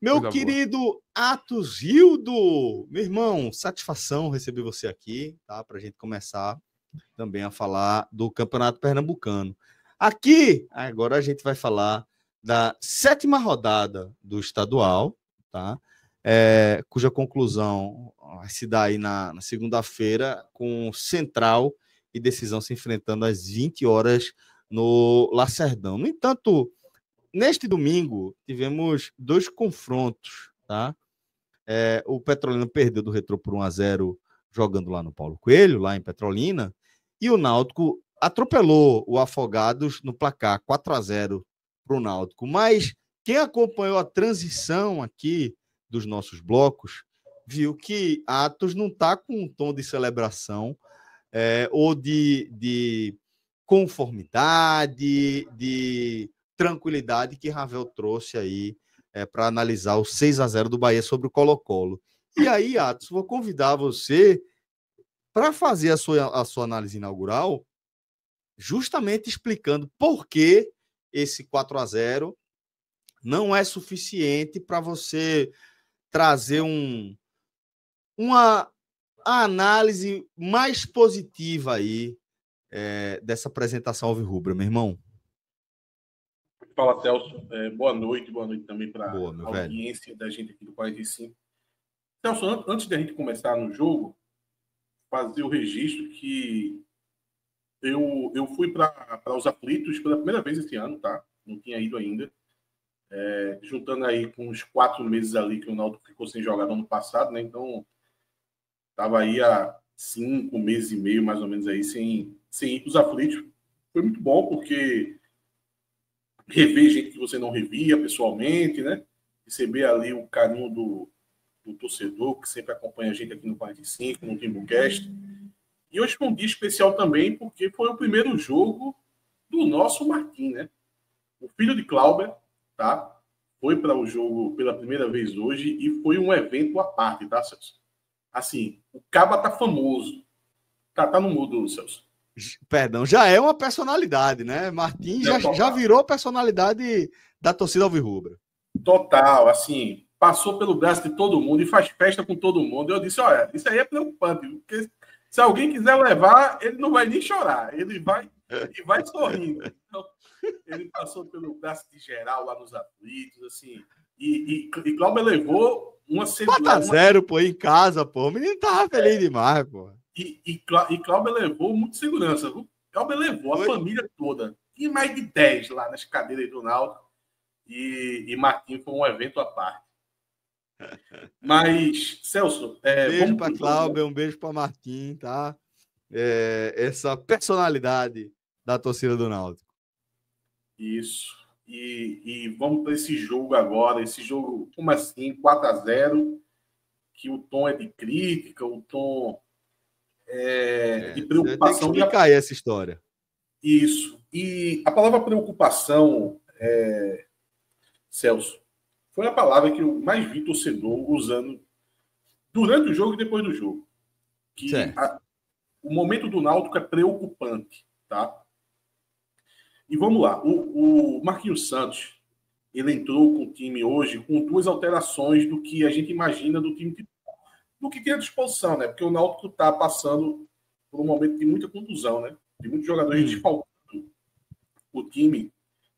Meu querido Atos Hildo, meu irmão, satisfação receber você aqui, tá? Para a gente começar também a falar do Campeonato Pernambucano. Aqui, agora a gente vai falar da 7ª rodada do estadual, tá? Cuja conclusão vai se dar aí na segunda-feira, com Central e Decisão se enfrentando às 20 horas no Lacerdão. No entanto, neste domingo, tivemos 2 confrontos, tá? O Petrolina perdeu do Retrô por 1-0, jogando lá no Paulo Coelho, lá em Petrolina, e o Náutico atropelou o Afogados no placar 4-0 para o Náutico. Mas quem acompanhou a transição aqui dos nossos blocos, viu que Atos não está com um tom de celebração ou de conformidade, de tranquilidade que Ravel trouxe aí para analisar o 6-0 do Bahia sobre o Colo-Colo. E aí, Atos, vou convidar você para fazer a sua análise inaugural, justamente explicando por que esse 4-0 não é suficiente para você trazer uma análise mais positiva aí dessa apresentação alvirrubra, meu irmão. Fala, Celso. Boa noite também para a velho audiência da gente aqui do 45. Celso, antes da gente começar no jogo, fazer o registro que eu fui para os aflitos pela primeira vez esse ano, tá? Não tinha ido ainda. Juntando aí com os 4 meses ali que o Náutico ficou sem jogar no ano passado, né? Então, estava aí há 5 meses e meio, mais ou menos, aí, sem ir para os aflitos. Foi muito bom, porque rever gente que você não revia pessoalmente, né? Receber ali o carinho do torcedor, que sempre acompanha a gente aqui no 45, no Timbucast. E hoje foi um dia especial também, porque foi o primeiro jogo do nosso Martim, né? O filho de Clauber, tá? Foi para o jogo pela primeira vez hoje e foi um evento à parte, tá, Celso? Assim, o Caba tá famoso. Tá no mudo, Celso. Perdão, já é uma personalidade, né? Martim já virou personalidade da torcida alvirrubra. Total, assim, passou pelo braço de todo mundo e faz festa com todo mundo. Eu disse, olha, isso aí é preocupante, porque se alguém quiser levar, ele não vai nem chorar, ele vai sorrindo. Então, ele passou pelo braço de geral lá nos aflitos, assim, e Cláudio levou uma segurança. 4-0, pô, em casa, pô, o menino tava feliz demais, pô. E Cláudio levou muita segurança, viu? Cláudio levou a família toda, e mais de 10 lá nas cadeiras do Náutico, e Martim foi um evento à parte. Mas, Celso... beijo para Cláudio, um beijo para Martim, tá? Essa personalidade da torcida do Náutico. Isso. E vamos para esse jogo agora. Esse jogo, como assim? 4-0, que o tom é de crítica, o tom de preocupação. Tem que explicar aí essa história. Isso. E a palavra preocupação, Celso, foi a palavra que eu mais vi torcedor usando durante o jogo e depois do jogo. Que o momento do Náutico é preocupante, tá? E vamos lá. O Marquinhos Santos, ele entrou com o time hoje com 2 alterações do que a gente imagina do time do que tem à disposição, né? Porque o Náutico está passando por um momento de muita contusão, né? De muitos jogadores desfalcando o time.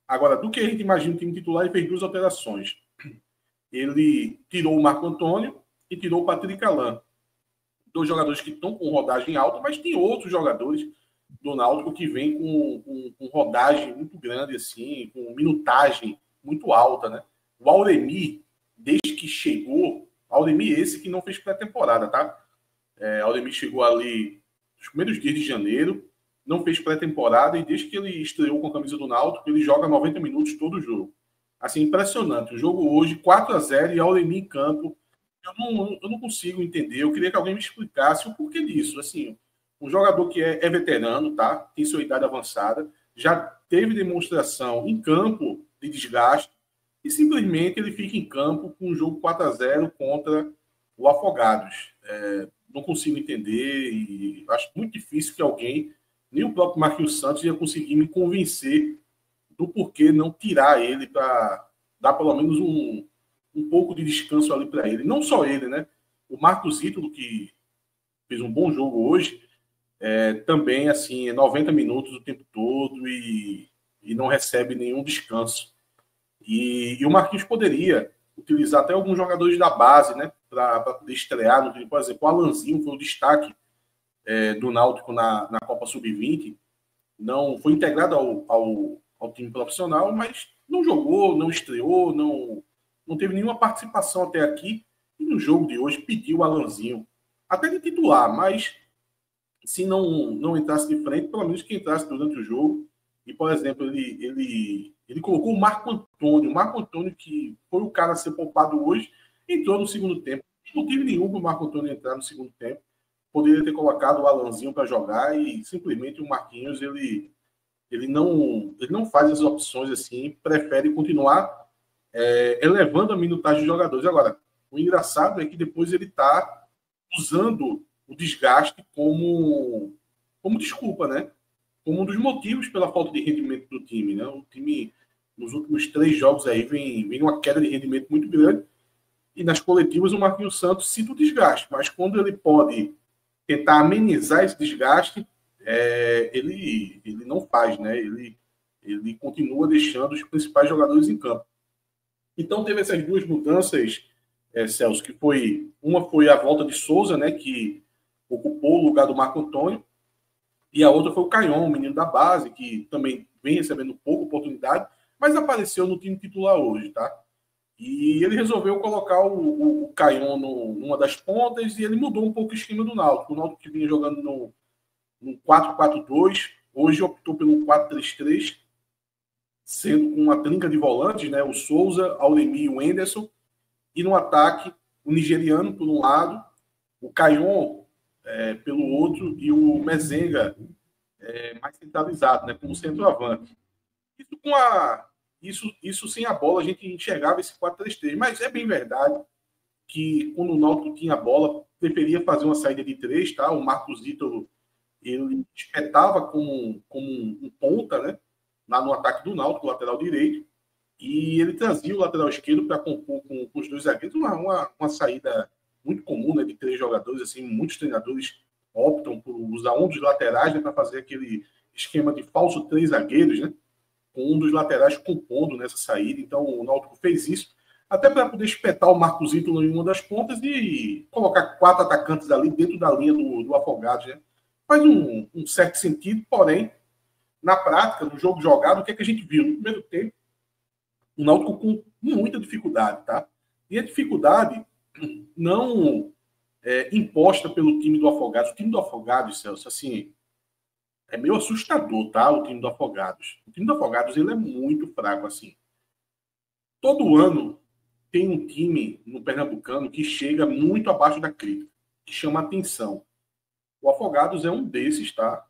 Agora, do que a gente imagina o time titular, ele fez 2 alterações. Ele tirou o Marco Antônio e tirou o Patrick Alain. 2 jogadores que estão com rodagem alta, mas tem outros jogadores do Náutico que vem com rodagem muito grande, assim, com minutagem muito alta, né? O Auremir, desde que chegou, Auremir esse que não fez pré-temporada, tá? Auremir chegou ali nos primeiros dias de janeiro, não fez pré-temporada e desde que ele estreou com a camisa do Náutico, ele joga 90 minutos todo o jogo. Assim, impressionante. O jogo hoje, 4-0 e Auremir em campo. Eu não consigo entender. Eu queria que alguém me explicasse o porquê disso. Assim, um jogador que é veterano, tá? Tem sua idade avançada, já teve demonstração em campo de desgaste e simplesmente ele fica em campo com um jogo 4-0 contra o Afogados. Não consigo entender e acho muito difícil que alguém, nem o próprio Marquinhos Santos, ia conseguir me convencer do porquê não tirar ele para dar pelo menos um pouco de descanso ali para ele. Não só ele, né? O Marcos Ítalo, que fez um bom jogo hoje, também, assim, 90 minutos o tempo todo e não recebe nenhum descanso. E o Marquinhos poderia utilizar até alguns jogadores da base, né? Para poder estrear no time. Por exemplo, o Alanzinho foi o destaque do Náutico na Copa Sub-20. Não foi integrado ao time profissional, mas não jogou, não estreou, não teve nenhuma participação até aqui. E no jogo de hoje pediu o Alanzinho, até de titular, mas se não entrasse de frente, pelo menos que entrasse durante o jogo. E, por exemplo, ele colocou o Marco Antônio. O Marco Antônio, que foi o cara a ser poupado hoje, entrou no segundo tempo. Não motivo nenhum para o Marco Antônio entrar no segundo tempo. Poderia ter colocado o Alanzinho para jogar e simplesmente o Marquinhos ele não faz as opções assim, prefere continuar elevando a minutagem dos jogadores. Agora, o engraçado é que depois ele está usando o desgaste como desculpa, né? Como um dos motivos pela falta de rendimento do time, né? O time, nos últimos 3 jogos aí, vem uma queda de rendimento muito grande e nas coletivas o Marquinhos Santos cita o desgaste, mas quando ele pode tentar amenizar esse desgaste, ele não faz, né? Ele continua deixando os principais jogadores em campo. Então teve essas 2 mudanças, Celso, que uma foi a volta de Souza, né? Que ocupou o lugar do Marco Antônio, e a outra foi o Caion, o menino da base, que também vem recebendo pouca oportunidade, mas apareceu no time titular hoje, tá? E ele resolveu colocar o Caion numa das pontas e ele mudou um pouco o esquema do Náutico. O Náutico que vinha jogando no 4-4-2, hoje optou pelo 4-3-3, sendo com uma trinca de volantes, né? O Souza, Auremi e o Enderson. E no ataque, o nigeriano por um lado, o Caion pelo outro e o Mezenga mais centralizado, né? Como centroavante. Isso sem a bola, a gente enxergava esse 4-3-3. Mas é bem verdade que quando o Náutico tinha a bola, preferia fazer uma saída de 3, tá? O Marcos Ítalo, ele espetava como um ponta, né? Lá no ataque do Náutico, lateral direito, e ele trazia o lateral esquerdo para compor com os 2 zagueiros, uma saída muito comum, né? De 3 jogadores, assim, muitos treinadores optam por usar um dos laterais, né, para fazer aquele esquema de falso 3 zagueiros, né? Com um dos laterais compondo nessa saída. Então o Náutico fez isso, até para poder espetar o Marcos Ítalo em uma das pontas e colocar 4 atacantes ali dentro da linha do Afogados, né? Faz um certo sentido, porém, na prática, no jogo jogado, o que a gente viu? No primeiro tempo, o Náutico com muita dificuldade, tá? E a dificuldade não imposta pelo time do Afogados. O time do Afogados, Celso, assim, é meio assustador, tá? O time do Afogados. O time do Afogados, ele é muito fraco, assim. Todo ano tem um time no Pernambucano que chega muito abaixo da crítica, que chama atenção. O Afogados é um desses, tá?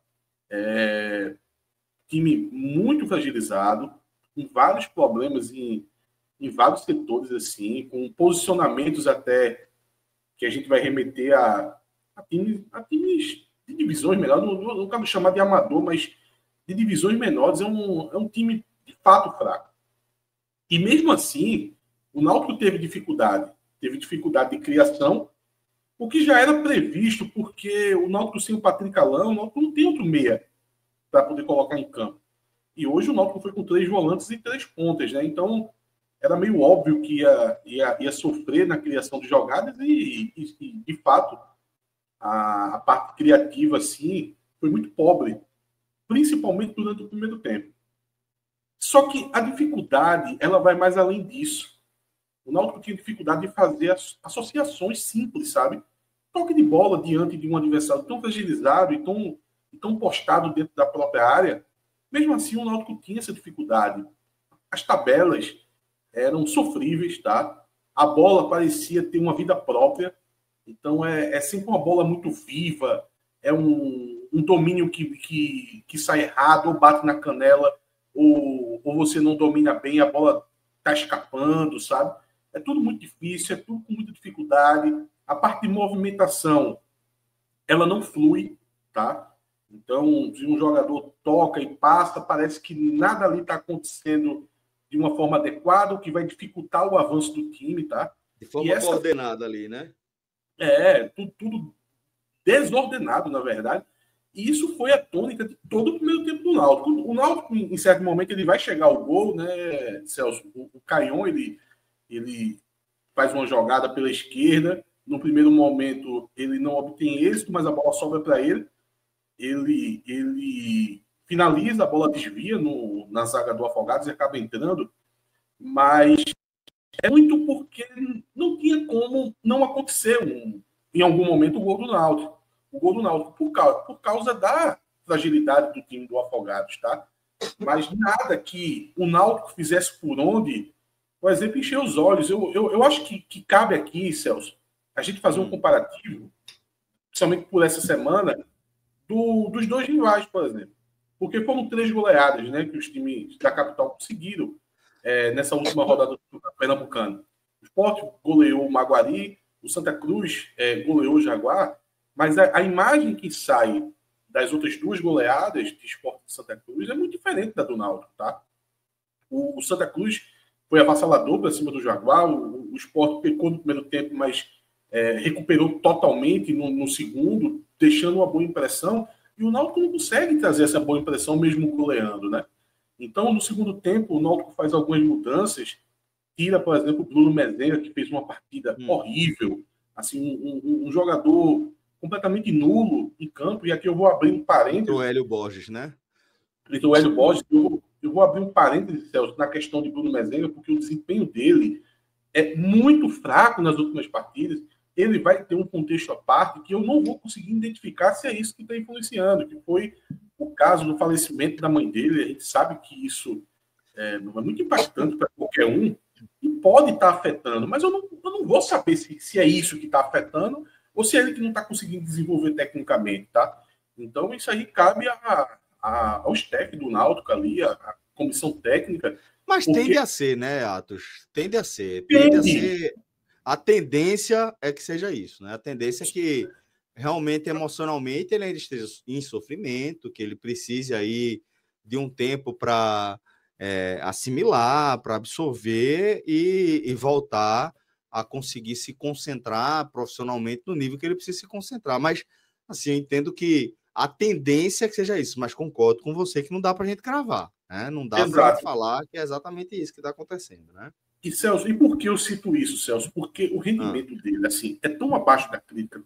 Time muito fragilizado, com vários problemas em vários setores, assim, com posicionamentos até que a gente vai remeter a times de divisões menores, não quero chamar de amador, mas de divisões menores. É um time de fato fraco. E mesmo assim, o Náutico teve dificuldade de criação, o que já era previsto, porque o Náutico sem o Patrick Alain, o Náutico não tem outro meia para poder colocar em campo. E hoje o Náutico foi com 3 volantes e 3 pontas, né? Então era meio óbvio que ia sofrer na criação de jogadas e de fato, a parte criativa, assim, foi muito pobre, principalmente durante o primeiro tempo. Só que a dificuldade, ela vai mais além disso. O Náutico tinha dificuldade de fazer associações simples, sabe? Toque de bola diante de um adversário tão fragilizado e tão postado dentro da própria área. Mesmo assim, o Náutico tinha essa dificuldade. As tabelas eram sofríveis, tá? A bola parecia ter uma vida própria. Então, é sempre uma bola muito viva, é um domínio que sai errado, ou bate na canela, ou você não domina bem, a bola está escapando, sabe? É tudo muito difícil, é tudo com muita dificuldade. A parte de movimentação, ela não flui, tá? Então, se um jogador toca e passa, parece que nada ali está acontecendo de uma forma adequada, o que vai dificultar o avanço do time, tá? De forma coordenada ali, né? Tudo desordenado, na verdade. E isso foi a tônica de todo o primeiro tempo do Náutico. O Náutico, em certo momento, ele vai chegar ao gol, né, Celso? O Caion, ele faz uma jogada pela esquerda. No primeiro momento, ele não obtém êxito, mas a bola sobra para ele. Ele finaliza, a bola desvia na zaga do Afogados e acaba entrando. Mas é muito porque não tinha como não acontecer em algum momento o gol do Náutico. O gol do Náutico por causa da fragilidade do time do Afogados, tá? Mas nada que o Náutico fizesse por onde, por exemplo, encher os olhos. Eu acho que cabe aqui, Celso, a gente fazer um comparativo, principalmente por essa semana, dos dois rivais, por exemplo. Porque foram 3 goleadas, né, que os times da capital conseguiram nessa última rodada do Pernambucano. O Sport goleou o Maguari, o Santa Cruz goleou o Jaguar, mas a imagem que sai das outras 2 goleadas de Sport e Santa Cruz é muito diferente da do Náutico, tá? O Santa Cruz foi avassalador para cima do Jaguar, o Sport pecou no primeiro tempo, mas recuperou totalmente no segundo, deixando uma boa impressão, e o Náutico não consegue trazer essa boa impressão mesmo goleando, né? Então, no segundo tempo, o Náutico faz algumas mudanças, tira, por exemplo, o Bruno Mezenga, que fez uma partida horrível, assim, um jogador completamente nulo em campo, e aqui eu vou abrir um parênteses. O Hélio Borges, né? O Hélio Borges, eu vou abrir um parênteses, Celso, na questão de Bruno Mezenga, porque o desempenho dele é muito fraco nas últimas partidas. Ele vai ter um contexto à parte que eu não vou conseguir identificar se é isso que está influenciando, que foi o caso do falecimento da mãe dele. A gente sabe que isso é muito impactante para qualquer um e pode estar afetando, mas eu não vou saber se é isso que está afetando ou se é ele que não está conseguindo desenvolver tecnicamente, tá? Então, isso aí cabe aos técnicos do Náutico ali, a comissão técnica. Mas tende a ser, né, Atos? Tende a ser. A tendência é que seja isso, né? A tendência é que realmente, emocionalmente, ele ainda esteja em sofrimento, que ele precise aí de um tempo para assimilar, para absorver e voltar a conseguir se concentrar profissionalmente no nível que ele precisa se concentrar. Mas, assim, eu entendo que a tendência é que seja isso, mas concordo com você que não dá para a gente cravar, né? Não dá para a gente falar que é exatamente isso que está acontecendo, né? E, Celso, e por que eu cito isso, Celso? Porque o rendimento dele, assim, é tão abaixo da crítica,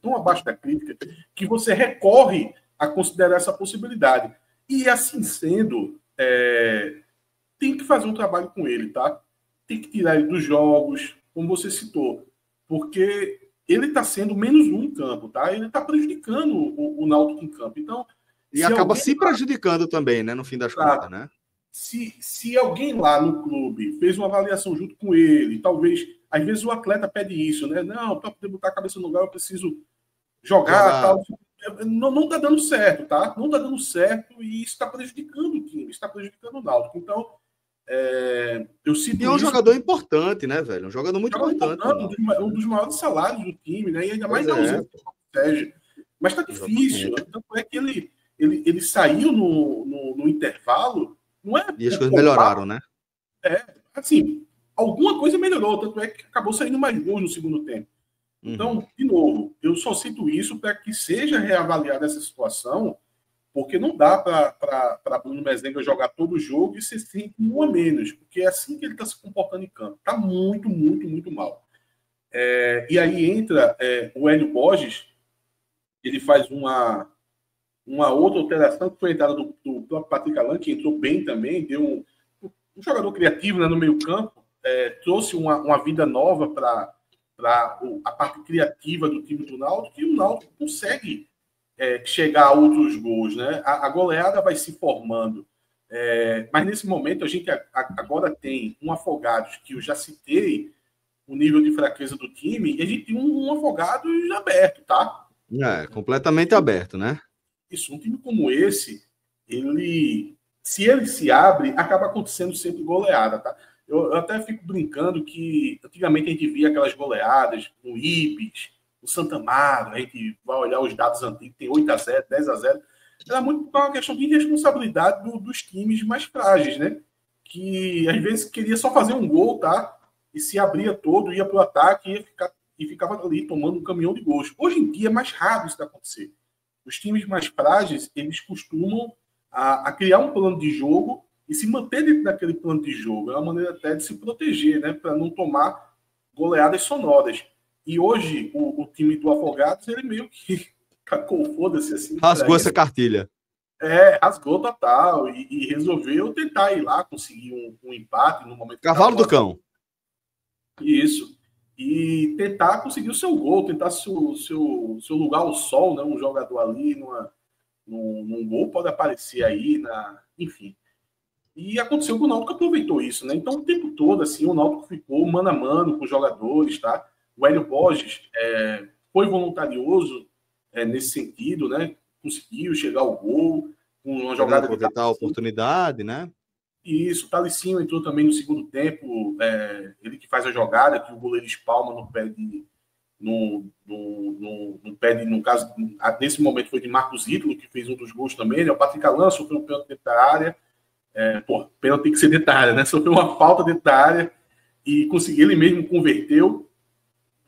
que você recorre a considerar essa possibilidade. E, assim sendo, tem que fazer um trabalho com ele, tá? Tem que tirar ele dos jogos, como você citou, porque ele está sendo menos um em campo, tá? Ele está prejudicando o Náutico em campo. Então, e acaba se prejudicando também, né? No fim das contas, né? Se alguém lá no clube fez uma avaliação junto com ele, talvez, às vezes o atleta pede isso, né? Não, para poder botar a cabeça no lugar, eu preciso jogar, tal. Não está dando certo, tá? Não está dando certo e isso está prejudicando o time, está prejudicando o Náutico. Então, eu sinto. E é um jogador importante, né, velho? Um jogador muito importante. Um dos maiores salários do time, né? E ainda mais na ausência do Sérgio. Mas está difícil. Tanto é que ele saiu no intervalo. Não é e as coisas melhoraram, né? Assim, alguma coisa melhorou, tanto é que acabou saindo mais gols no segundo tempo. Então, de novo, eu só cito isso para que seja reavaliada essa situação, porque não dá para Bruno Mezenga jogar todo o jogo e ser sempre um a menos, porque é assim que ele está se comportando em campo. Está muito, muito, muito mal. E aí entra o Hélio Borges, ele faz uma outra alteração, que foi a entrada do próprio Patrick Alan, que entrou bem também, deu um jogador criativo, né, no meio campo, trouxe uma vida nova para a parte criativa do time do Náutico, e o Náutico consegue chegar a outros gols, né? A goleada vai se formando. Mas nesse momento a gente agora tem um Afogados, que eu já citei o nível de fraqueza do time, e a gente tem um Afogados aberto, tá? Completamente aberto, né? Isso, um time como esse, se ele se abre, acaba acontecendo sempre goleada, tá? Eu até fico brincando que antigamente a gente via aquelas goleadas no Ibis, no Santa Amaro, a gente vai olhar os dados antigos, tem 8-0, 10-0. Era muito por uma questão de irresponsabilidade dos times mais frágeis, né? que às vezes queria só fazer um gol, tá? E se abria todo, ia para o ataque e ficava ali tomando um caminhão de gols. Hoje em dia é mais raro isso acontecer. Os times mais frágeis, eles costumam a criar um plano de jogo e se manter dentro daquele plano de jogo. É uma maneira até de se proteger, né? Para não tomar goleadas sonoras. E hoje, o time do Afogados, ele meio que cacou, foda-se assim. Rasgou essa cartilha. Rasgou total e resolveu tentar ir lá, conseguir um empate no momento. Cavalo do cão. Isso. E tentar conseguir o seu gol, tentar seu lugar ao sol, né? Um jogador ali num gol pode aparecer aí, enfim. E aconteceu que o Náutico aproveitou isso, né? Então, o tempo todo, assim, o Náutico ficou mano a mano com os jogadores, tá? O Hélio Borges foi voluntarioso nesse sentido, né? Conseguiu chegar ao gol, com uma jogada... Aproveitar a oportunidade, né? E isso, o Talicinho entrou também no segundo tempo, ele que faz a jogada, que o goleiro espalma no pé no caso, nesse momento foi de Marcos Ítalo, que fez um dos gols também, né? O Patrick Alan sofreu um pênalti dentro da área, pênalti tem que ser dentro da área, né? Sofreu uma falta dentro da área e conseguiu, ele mesmo converteu.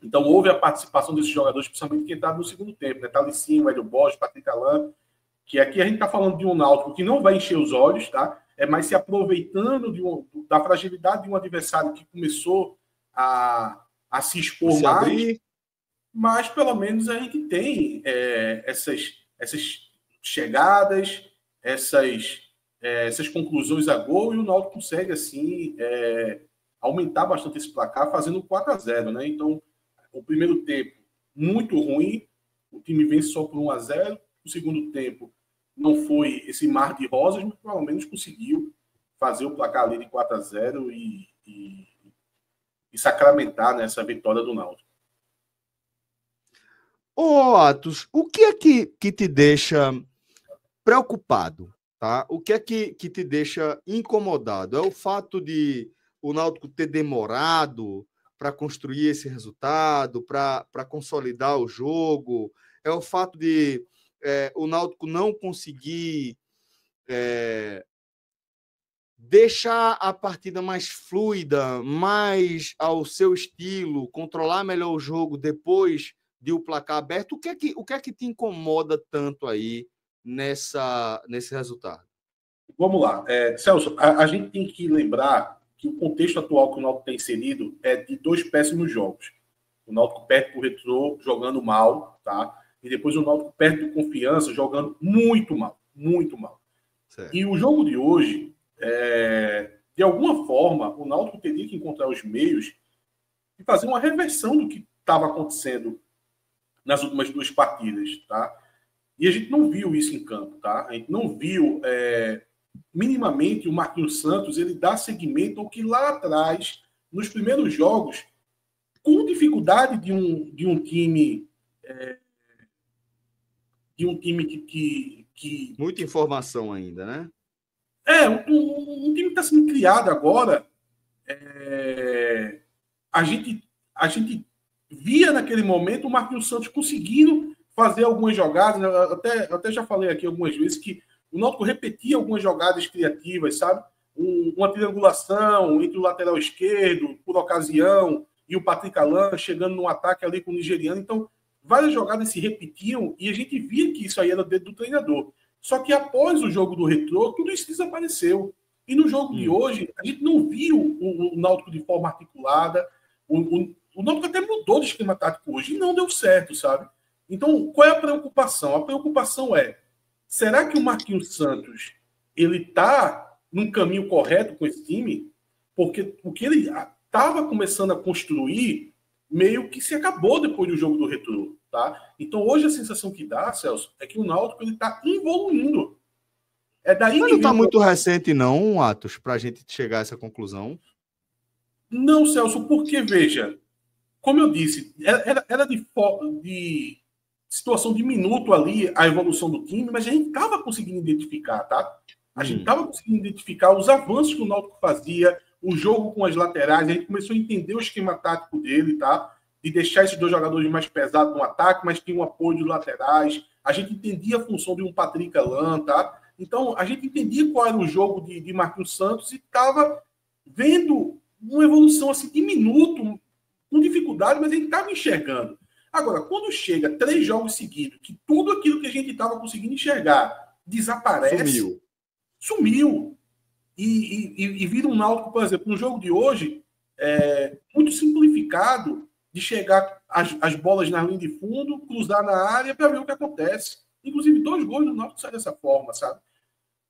Então houve a participação desses jogadores, principalmente quem estava no segundo tempo, né? Talicinho, Hélio Borges, Patrick Alan, que aqui a gente está falando de um Náutico que não vai encher os olhos, tá? É mais se aproveitando da fragilidade de um adversário que começou a se expor mais, abrir. Mas pelo menos a gente tem essas chegadas, essas conclusões a gol, e o Náutico consegue assim aumentar bastante esse placar, fazendo 4-0, né? Então, o primeiro tempo muito ruim, o time vence só por 1-0, o segundo tempo não foi esse mar de rosas, mas pelo menos conseguiu fazer o placar ali de 4-0 e sacramentar, né, essa vitória do Náutico. Ô, Atos, o que é que te deixa preocupado? Tá? O que é que te deixa incomodado? É o fato de o Náutico ter demorado para construir esse resultado, para consolidar o jogo? É o fato de o Náutico não conseguir deixar a partida mais fluida, mais ao seu estilo, controlar melhor o jogo depois de o placar aberto? O que é que te incomoda tanto aí nesse resultado? Vamos lá. Celso, a gente tem que lembrar que o contexto atual que o Náutico tem inserido é de 2 péssimos jogos. O Náutico perde para o Retrô jogando mal, tá? E depois o Náutico perde por Confiança jogando muito mal, muito mal. Certo. E o jogo de hoje, de alguma forma, o Náutico teria que encontrar os meios e fazer uma reversão do que estava acontecendo nas últimas 2 partidas, tá? E a gente não viu isso em campo, tá? A gente não viu minimamente o Marquinhos Santos ele dar seguimento ao que lá atrás, nos primeiros jogos, com dificuldade de um time que... Muita informação ainda, né? Um time que está sendo criado agora. A gente via naquele momento o Marquinhos Santos conseguindo fazer algumas jogadas. Até já falei aqui algumas vezes que o Náutico repetia algumas jogadas criativas, sabe? Uma triangulação entre o lateral esquerdo, por ocasião, e o Patrick Alan chegando no ataque ali com o nigeriano. Então, várias jogadas se repetiam e a gente via que isso aí era dedo do treinador. Só que após o jogo do Retrô, tudo isso desapareceu. E no jogo de hoje, a gente não viu o Náutico de forma articulada. O Náutico até mudou de esquema tático hoje e não deu certo, sabe? Então, qual é a preocupação? A preocupação será que o Marquinhos Santos ele está num caminho correto com esse time? Porque o que ele estava começando a construir meio que se acabou depois do jogo do Retrô, tá? Então, hoje a sensação que dá, Celso, é que o Náutico está evoluindo. Mas não está muito recente, não, Atos, para a gente chegar a essa conclusão? Não, Celso, porque, veja, como eu disse, era de situação de minuto ali a evolução do time, mas a gente estava conseguindo identificar, tá? A gente estava conseguindo identificar os avanços que o Náutico fazia, o jogo com as laterais, a gente começou a entender o esquema tático dele, tá? De deixar esses 2 jogadores mais pesados no ataque, mas tinha um apoio de laterais. A gente entendia a função de um Patrick Alan, tá? Então, a gente entendia qual era o jogo de Marquinhos Santos e estava vendo uma evolução assim, de minuto, com dificuldade, mas a gente estava enxergando. Agora, quando chega 3 jogos seguidos, que tudo aquilo que a gente estava conseguindo enxergar desaparece, sumiu. E vira um Náutico, por exemplo, no jogo de hoje, muito simplificado de chegar as bolas na linha de fundo, cruzar na área para ver o que acontece. Inclusive, 2 gols do Náutico saem dessa forma, sabe?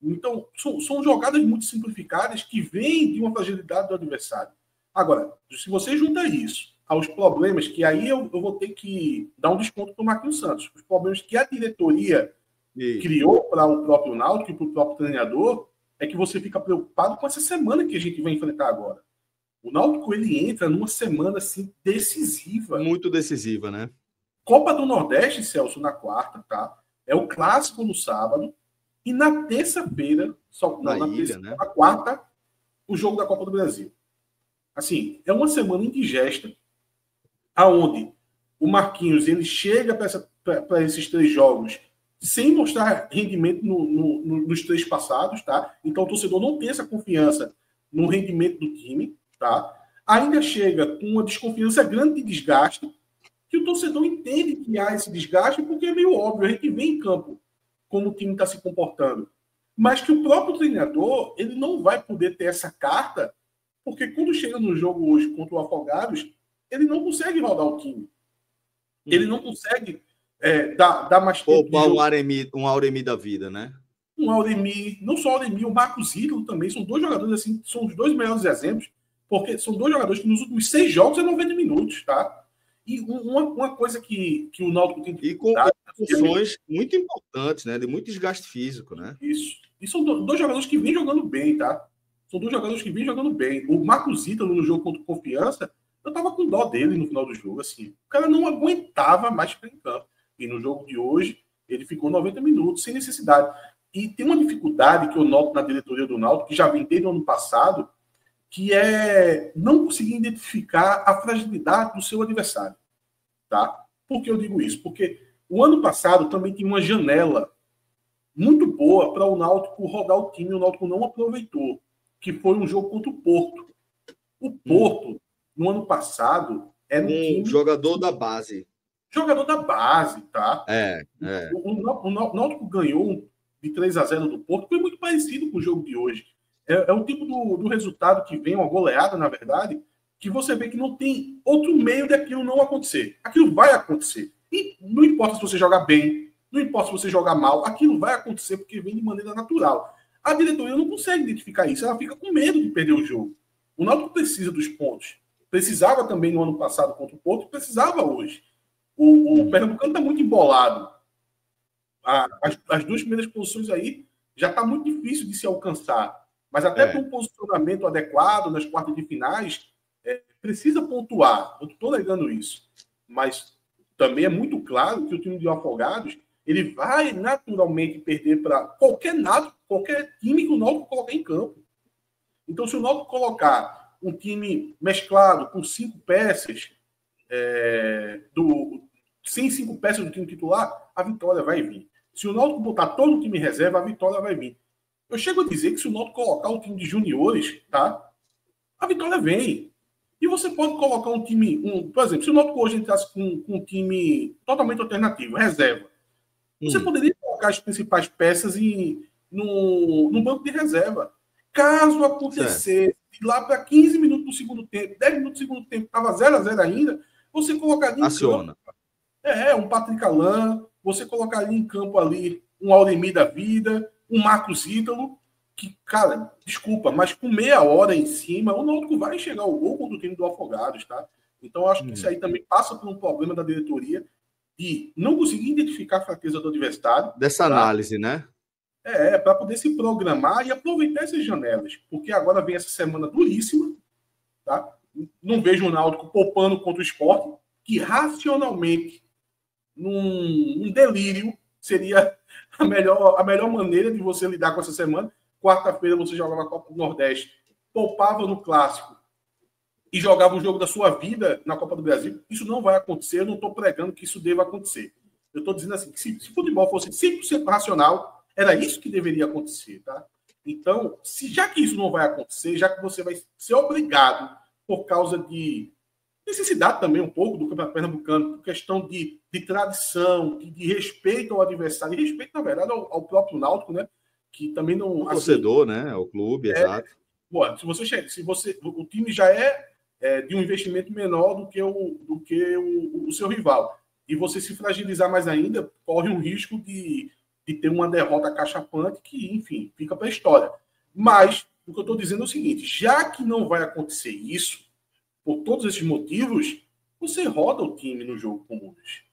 Então, são jogadas muito simplificadas que vêm de uma fragilidade do adversário. Agora, se você junta isso aos problemas, que aí eu vou ter que dar um desconto para o Marquinhos Santos, os problemas que a diretoria criou para o próprio Náutico e para o próprio treinador, é que você fica preocupado com essa semana que a gente vai enfrentar agora. O Náutico, ele entra numa semana assim, decisiva. Muito decisiva, né? Copa do Nordeste, Celso, na quarta, tá? É o clássico no sábado. E na terça-feira, na quarta, o jogo da Copa do Brasil. Assim, é uma semana indigesta, aonde o Marquinhos ele chega para esses 3 jogos sem mostrar rendimento nos 3 passados, tá? Então o torcedor não tem essa confiança no rendimento do time, tá? Ainda chega com uma desconfiança grande de desgaste, que o torcedor entende que há esse desgaste, porque é meio óbvio, a gente vê em campo como o time está se comportando. Mas que o próprio treinador ele não vai poder ter essa carta, porque quando chega no jogo hoje contra o Afogados, ele não consegue rodar o time. Ele não consegue dar mais tempo. Um Auremi da vida, né? Um Auremi, não só o Auremi, o Marcos Ítalo também, são 2 jogadores assim, são os 2 melhores exemplos, porque são 2 jogadores que nos últimos 6 jogos é 90 minutos, tá? E uma coisa que o Náutico tem que... E com funções muito importantes, né? De muito desgaste físico, né? Isso. E são 2 jogadores que vêm jogando bem, tá? São 2 jogadores que vêm jogando bem. O Marcos Ítalo, no jogo contra o Confiança, eu tava com dó dele no final do jogo, assim. O cara não aguentava mais ficar em campo. E no jogo de hoje, ele ficou 90 minutos, sem necessidade. E tem uma dificuldade que eu noto na diretoria do Náutico, que já vem desde o ano passado, que é não conseguir identificar a fragilidade do seu adversário. Tá? Por que eu digo isso? Porque o ano passado também tinha uma janela muito boa para o Náutico rodar o time, o Náutico não aproveitou, que foi um jogo contra o Porto. O Porto, no ano passado, era um time... jogador da base. Jogador da base, tá? O Náutico ganhou de 3-0 do Porto, foi muito parecido com o jogo de hoje. É o tipo do resultado que vem, uma goleada, na verdade, que você vê que não tem outro meio daquilo não acontecer. Aquilo vai acontecer. E não importa se você jogar bem, não importa se você jogar mal, aquilo vai acontecer porque vem de maneira natural. A diretoria não consegue identificar isso, ela fica com medo de perder o jogo. O Náutico precisa dos pontos. Precisava também no ano passado contra o Porto, precisava hoje. O Pernambucano está muito embolado. As 2 primeiras posições aí já está muito difícil de se alcançar. Mas até para um posicionamento adequado nas quartas de finais, precisa pontuar. Eu estou negando isso. Mas também é muito claro que o time de Afogados ele vai naturalmente perder para qualquer time que o Náutico colocar em campo. Então, se o Náutico colocar um time mesclado com 5 peças, sem 5 peças do time titular, a vitória vai vir. Se o Náutico botar todo o time em reserva, a vitória vai vir. Eu chego a dizer que se o Náutico colocar um time de juniores, tá? A vitória vem. E você pode colocar um time... por exemplo, se o Náutico hoje entrasse com um time totalmente alternativo, reserva, você poderia colocar as principais peças no banco de reserva. Caso acontecer, de lá para 15 minutos do segundo tempo, 10 minutos do segundo tempo, estava 0-0 ainda, você colocaria em campo. Um Patrick Alain, você colocaria em campo ali um Auremi da vida, um Marcos Ítalo, que, cara, desculpa, mas com meia hora em cima, o Náutico vai chegar ao gol contra o time do Afogados, tá? Então, eu acho que isso aí também passa por um problema da diretoria de não conseguir identificar a fraqueza do adversário. Dessa análise, né? Para poder se programar e aproveitar essas janelas. Porque agora vem essa semana duríssima, tá? Não vejo o Náutico poupando contra o Sport, que racionalmente, num delírio, seria a melhor maneira de você lidar com essa semana. Quarta-feira você jogava a Copa do Nordeste, poupava no Clássico e jogava o jogo da sua vida na Copa do Brasil. Isso não vai acontecer, eu não estou pregando que isso deva acontecer. Eu estou dizendo assim, que se futebol fosse 100% racional, Era isso que deveria acontecer, tá? Então, já que isso não vai acontecer, já que você vai ser obrigado, por causa de necessidade também um pouco do Campeonato Pernambucano, por questão de tradição, de respeito ao adversário, e respeito, na verdade, ao próprio Náutico, né? Que também não... O torcedor, né? O clube, exato. Bom, o time já é de um investimento menor do que o seu rival, e você se fragilizar mais ainda, corre um risco de ter uma derrota cachapante que, enfim, fica para a história. Mas o que eu estou dizendo é o seguinte, já que não vai acontecer isso, por todos esses motivos, você roda o time no jogo com hoje.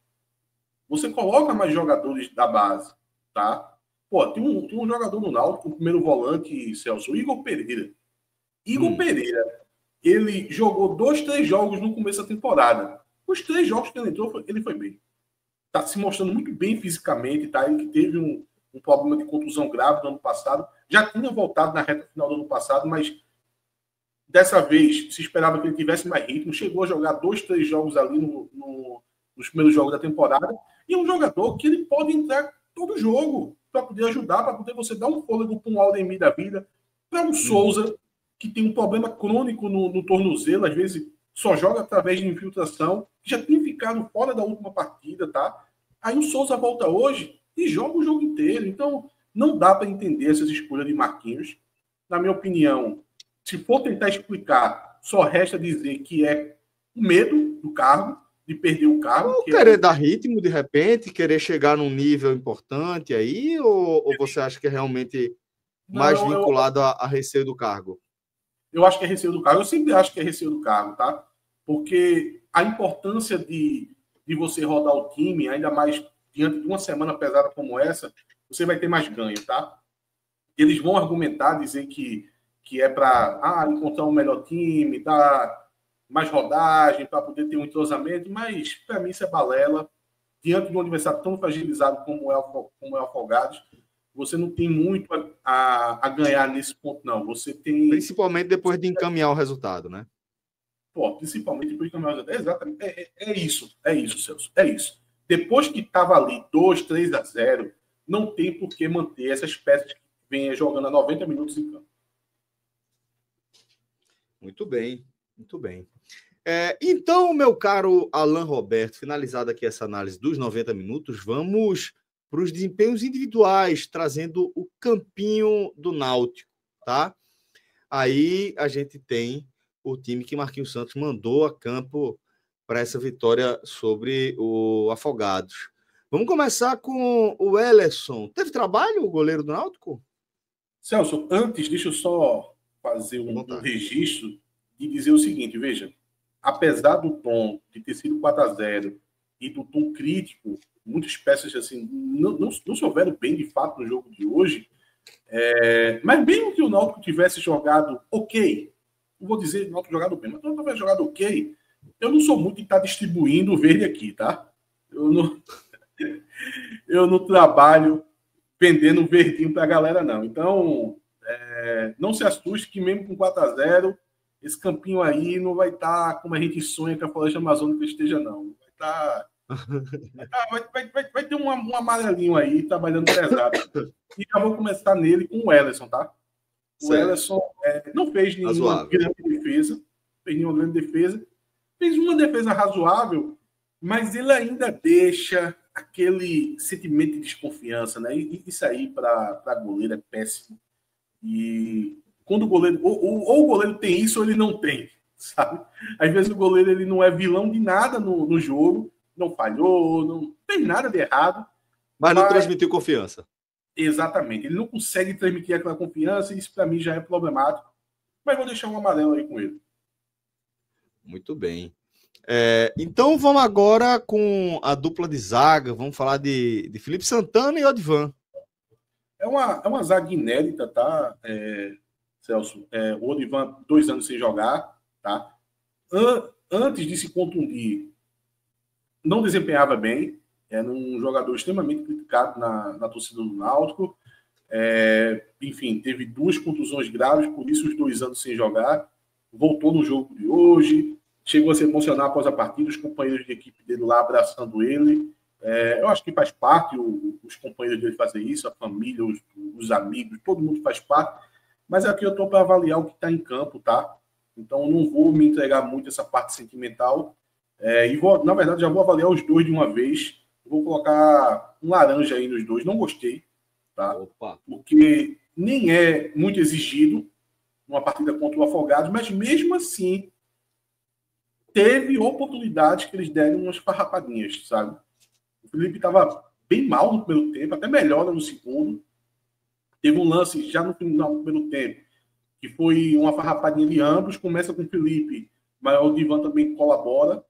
Você coloca mais jogadores da base, tá? Pô, tem um jogador no Náutico, o primeiro volante, Celso, o Igor Pereira. Igor Pereira, ele jogou 2, 3 jogos no começo da temporada. Os 3 jogos que ele entrou, ele foi bem. Tá se mostrando muito bem fisicamente, tá? Ele que teve um problema de contusão grave no ano passado. Já tinha voltado na reta final do ano passado, mas dessa vez se esperava que ele tivesse mais ritmo. Chegou a jogar 2, 3 jogos ali nos primeiros jogos da temporada. E é um jogador que ele pode entrar todo jogo para poder ajudar, para poder você dar um fôlego para um Aldemir da vida, para um Souza, que tem um problema crônico no tornozelo, às vezes só joga através de infiltração, já tinha ficado fora da última partida, tá? Aí o Souza volta hoje e joga o jogo inteiro. Então, não dá para entender essas escolhas de Marquinhos. Na minha opinião, se for tentar explicar, só resta dizer que é o medo do cargo, de perder o cargo. Ou querer dar ritmo, de repente, querer chegar num nível importante aí, ou você acha que é realmente mais vinculado a receio do cargo? Eu acho que é receio do cargo. Eu sempre acho que é receio do cargo, tá? Porque a importância de você rodar o time, ainda mais diante de uma semana pesada como essa, você vai ter mais ganho, tá? Eles vão argumentar, dizer que é para encontrar um melhor time, dar mais rodagem, para poder ter um entrosamento, mas para mim isso é balela. Diante de um adversário tão fragilizado como é o Afogados, você não tem muito a ganhar nesse ponto, não. Você tem... Principalmente depois de encaminhar o resultado, né? Pô, principalmente depois de encaminhar o resultado. Exatamente. É isso, Celso. É isso. Depois que estava ali 2, 3-0, não tem por que manter essas peças que vêm jogando a 90 minutos em campo. Muito bem, muito bem. Então, meu caro Alan Roberto, finalizada aqui essa análise dos 90 minutos, vamos para os desempenhos individuais, trazendo o campinho do Náutico, tá? Aí a gente tem o time que Marquinhos Santos mandou a campo para essa vitória sobre o Afogados. Vamos começar com o Ellerson. Teve trabalho o goleiro do Náutico? Celso, antes, deixa eu só fazer um registro de dizer o seguinte, veja, apesar do tom de ter sido 4-0 e do tom crítico, muitas peças assim não se houveram bem de fato no jogo de hoje, mas mesmo que o Náutico tivesse jogado ok, não vou dizer o Náutico jogado bem, mas o Náutico tivesse jogado ok, eu não sou muito de estar distribuindo o verde aqui, tá? Eu não trabalho vendendo verdinho para a galera, não. Então, não se assuste que mesmo com 4-0, esse campinho aí não vai estar como a gente sonha que a Floresta Amazônica esteja, não. Vai ter um amarelinho aí trabalhando pesado. E já vou começar nele com o Ellerson, tá? O Ellerson não fez nenhuma grande defesa. Fez uma defesa razoável, mas ele ainda deixa aquele sentimento de desconfiança, né? E isso aí para goleiro é péssimo. E quando o goleiro ou o goleiro tem isso ou ele não tem, sabe? Às vezes o goleiro ele não é vilão de nada no jogo, não falhou, não fez nada de errado, mas não transmitiu confiança. Exatamente, ele não consegue transmitir aquela confiança e isso para mim já é problemático. Mas vou deixar um amarelo aí com ele. Muito bem. Então vamos agora com a dupla de zaga. Vamos falar de Felipe Santana e Odivan. É uma zaga inédita, tá, Celso? O Odivan 2 anos sem jogar, tá? Antes de se contundir, não desempenhava bem. Era um jogador extremamente criticado na torcida do Náutico. Enfim, teve 2 contusões graves, por isso os 2 anos sem jogar. Voltou no jogo de hoje. Chegou a se emocionar após a partida, os companheiros de equipe dele lá abraçando ele. Eu acho que faz parte os companheiros dele fazer isso, a família, os amigos, todo mundo faz parte. Mas aqui eu estou para avaliar o que está em campo, tá? Então não vou me entregar muito essa parte sentimental. Na verdade, já vou avaliar os dois de uma vez. Vou colocar um laranja aí nos dois. Não gostei, tá? Opa. Porque nem é muito exigido numa partida contra o Afogados, mas mesmo assim teve oportunidades que eles deram umas farrapadinhas, sabe? O Felipe estava bem mal no primeiro tempo, até melhora no segundo. Teve um lance já no final do primeiro tempo, que foi uma farrapadinha de ambos. Começa com o Felipe, mas o Divan também colabora.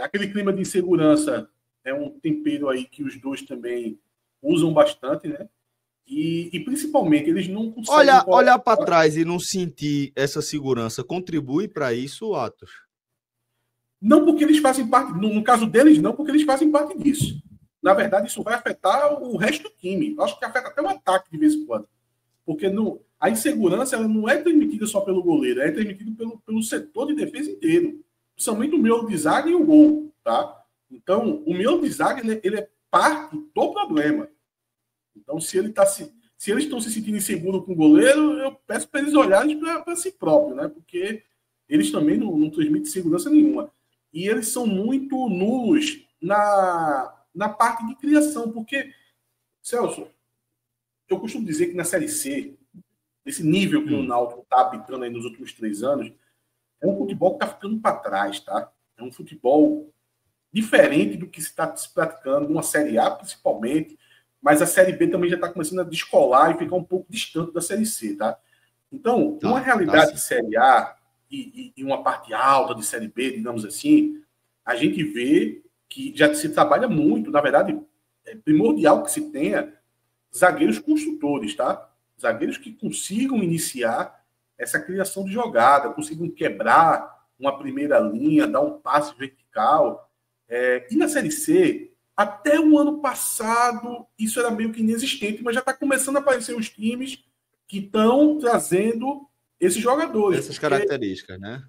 Aquele clima de insegurança é um tempero aí que os dois também usam bastante, né? E principalmente, eles não conseguem... Olhar para trás e não sentir essa segurança contribui para isso, Atos? Não porque eles fazem parte... No caso deles, não, porque eles fazem parte disso. Na verdade, isso vai afetar o resto do time. Eu acho que afeta até o ataque de vez em quando. Porque a insegurança ela não é transmitida só pelo goleiro, é transmitida pelo setor de defesa inteiro. Principalmente o miolo de zaga e o gol, tá? Então, o miolo de zaga ele é parte do problema. Então, se eles estão se sentindo inseguros com o goleiro, eu peço para eles olharem para si próprio, né? Porque eles também não transmitem segurança nenhuma. E eles são muito nulos na parte de criação, porque, Celso, eu costumo dizer que na Série C, esse nível que o Náutico está habitando aí nos últimos 3 anos, é um futebol que está ficando para trás, tá? É um futebol diferente do que se está se praticando numa Série A, principalmente, mas a Série B também já está começando a descolar e ficar um pouco distante da Série C, tá? Então, uma realidade de Série A e uma parte alta de Série B, digamos assim, a gente vê que já se trabalha muito, na verdade, é primordial que se tenha zagueiros construtores, tá? Zagueiros que consigam iniciar essa criação de jogada, consigam quebrar uma primeira linha, dar um passe vertical. E na Série C, até o ano passado, isso era meio que inexistente, mas já está começando a aparecer os times que estão trazendo esses jogadores. Essas características, né?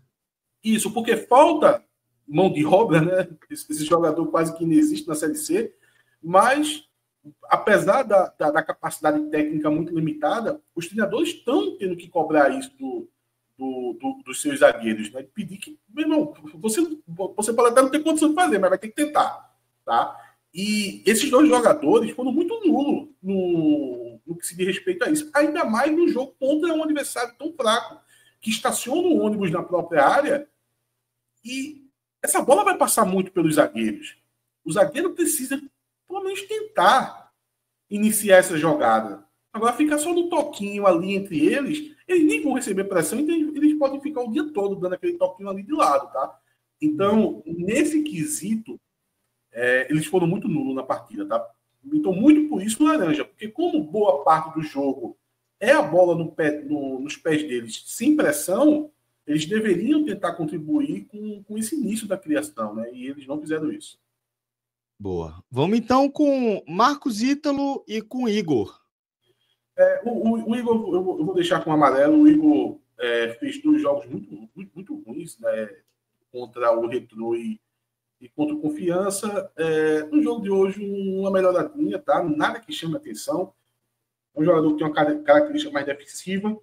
Isso, porque falta mão de obra, né? Esse jogador quase que inexiste na Série C, mas apesar da capacidade técnica muito limitada, os treinadores estão tendo que cobrar isso dos seus zagueiros, né? Pedir que, meu irmão, você pode até não ter condição de fazer, mas vai ter que tentar, tá? E esses dois jogadores foram muito nulos no que se diz respeito a isso. Ainda mais no jogo contra um adversário tão fraco, que estaciona o ônibus na própria área e essa bola vai passar muito pelos zagueiros. O zagueiro precisa, pelo menos, tentar iniciar essa jogada. Agora, ficar só no toquinho ali entre eles nem vão receber pressão, então eles podem ficar o dia todo dando aquele toquinho ali de lado, tá? Então, nesse quesito, eles foram muito nulos na partida, tá? Então, muito por isso, laranja, porque como boa parte do jogo é a bola nos pés deles sem pressão, eles deveriam tentar contribuir com esse início da criação, né? E eles não fizeram isso. Boa. Vamos então com Marcos Ítalo e com Igor. O Igor, eu vou deixar com o amarelo. O Igor fez 2 jogos muito ruins, né? Contra o Retrô e contra o Confiança. No jogo de hoje, uma melhoradinha, tá? Nada que chame a atenção. É um jogador que tem uma característica mais defensiva.